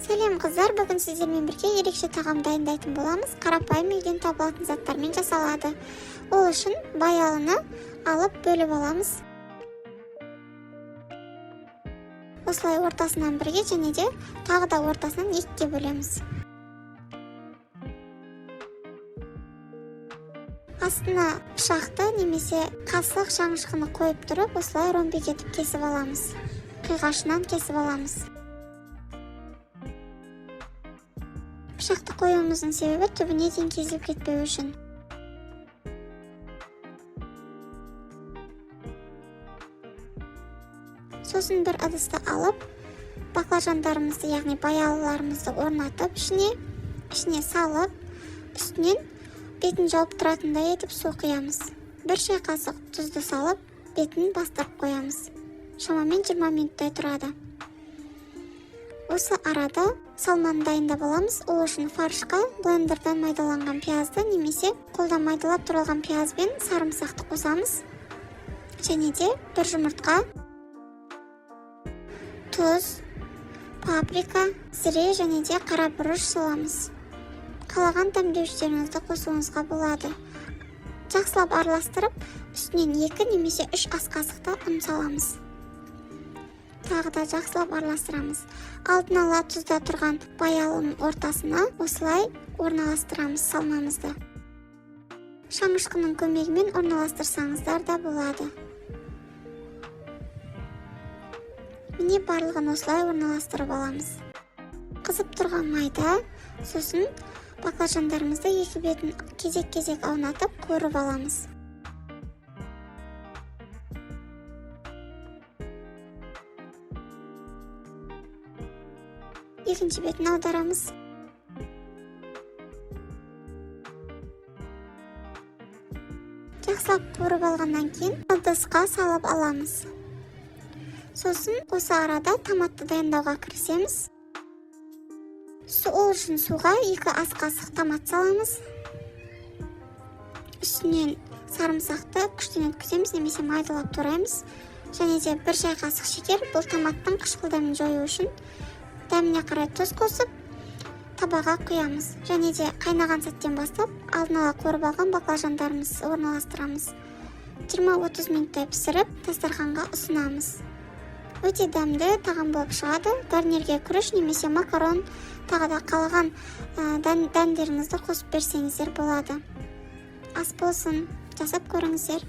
Сәлем қыздар, бүгін сіздермен бірге ерекше тағам дайындайтын боламыз. Қарапайым үйден табылатын заттармен жасалады. Ол үшін баялыны алып бөліп аламыз. Осылай ортасынан бірге және де тағы да ортасынан екіге бөлеміз. Астына пышақты немесе қасық шаңышқыны қойып тұрып, осылай ромбик етіп кесіп аламыз. Қиғашынан кесіп аламыз. Пышақты қоюымыздың себебі түбіне дейін кесіліп кетпеу үшін. Сосын бір ыдысты алып, баклажандарымызды, яғни баялыларымызды орнатып, ішіне салып, үстінен бетін жауып тұратындай етіп су құямыз. Бір шай қасық тұзды салып, бетін бастырып қоямыз. Шамамен 20 минуттай тұрады. Осы арада салманы дайындап аламыз. Ол үшін фаршқа блендерден майдаланған пиязды немесе қолдан майдалап тұрылған пияз бен сарымсақты қосамыз. Және де бір жұмыртқа, тұз, паприка, зіре және де қара бұрыш саламыз. Қалаған дәмдеуіштеріңізді қосуыңызға болады. Жақсылап араластырып, үстінен 2 немесе 3 ас қасықта ұн саламыз. Тағы да жақсылап араластырамыз. Алдын ала тұзда тұрған баялының ортасына осылай орналастырамыз салмамызды. Шаңышқының көмегімен орналастырсаңыздар да болады. Міне барлығын осылай орналастырып аламыз. Қызып тұрған майда, сосын баклажандарымызды екі бетін кезек-кезек аунатып қуырып аламыз. Екінші бетін аударамыз. Жақсылап қуырып алғаннан кейін ыдысқа салып аламыз. Сосын осы арада томатты дайындауға кірісеміз. Ол үшін суға 2 ас қасық томат саламыз. Үстінен сарымсақты күштен өткіземіз немесе майдалап тураймыз. Және де 1 шай қасық шекер, бұл томаттың қышқыл дәмін жою үшін. Дәміне қарай тұз қосып, табаға құямыз. Және де қайнаған сәттен бастап, алдын ала қуырып алған баклажандарымызды орналастырамыз. 20-30 минуттай пісіріп, дастарханға ұсынамыз. Өте дәмді тағам болып шығады. Гарнирге күріш немесе макарон, тағы да қалаған дәндеріңізді қосып берсеңіздер болады. Ас болсын, жасап көріңіздер.